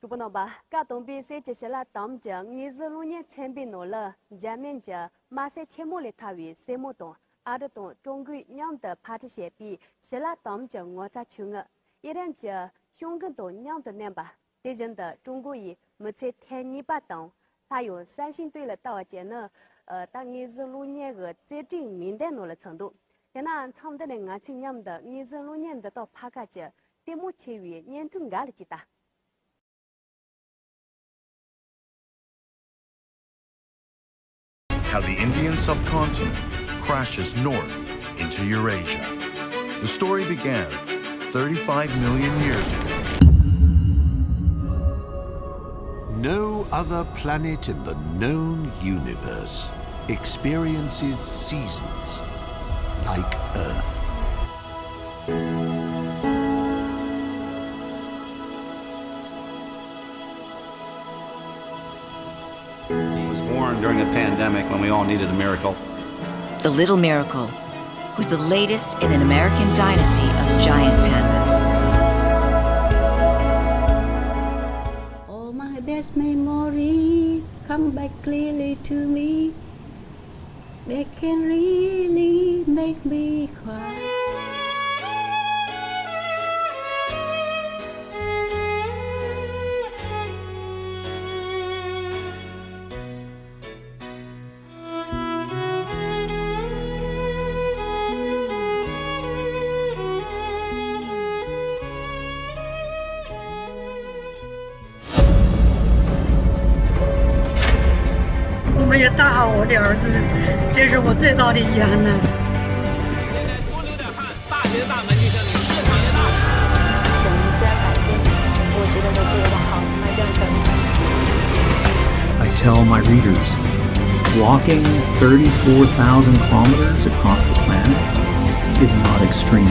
主播老板，噶东边是接下来当家26年前边弄了，前面家马赛前莫里他为什么东，阿的东中国娘的帕这些比，下来当家我在穷个，一人家熊更多娘的年吧，对人的中国人目前天泥巴当，他用三星对了到家呢，到26年个接近明代弄了程度，现在唱的那俺亲娘的26年的到帕个家，对目前为年头干了几大。How the Indian subcontinent crashes north into Eurasia. The story began 35 million years ago. No other planet in the known universe experiences seasons like Earth. He was born during a pandemic when we all needed a miracle. The Little Miracle was the latest in an American dynasty of giant pandas. Oh, my best memory come back clearly to me. They can really make me cry. 我们也大我的儿子，这是我最大的遗憾呢。现在多流点汗，大学大门就像你市场的大使。整一次改变，我觉得都对我好，那这样可以。I tell my readers, walking 34,000 kilometers across the planet is not extreme.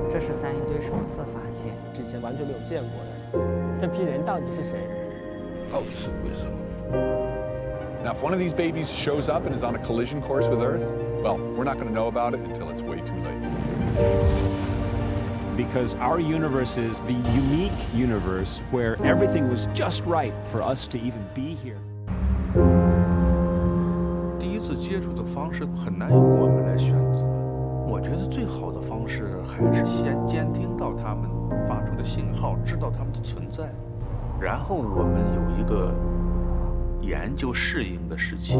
“这是三星堆首次发现，之前完全没有见过的。这批人到底是谁？”到底是为什么？ Now, if one of these babies shows up and is on a collision course with Earth, well, we're not going to know about it until it's way too late. Because our universe is the unique universe where everything was just right for us to even be here. 第一次接触的方式很难由我们来选择。我觉得最好的方式还是先监听到他们发出的信号，知道他们的存在，然后我们有一个研究适应的时期。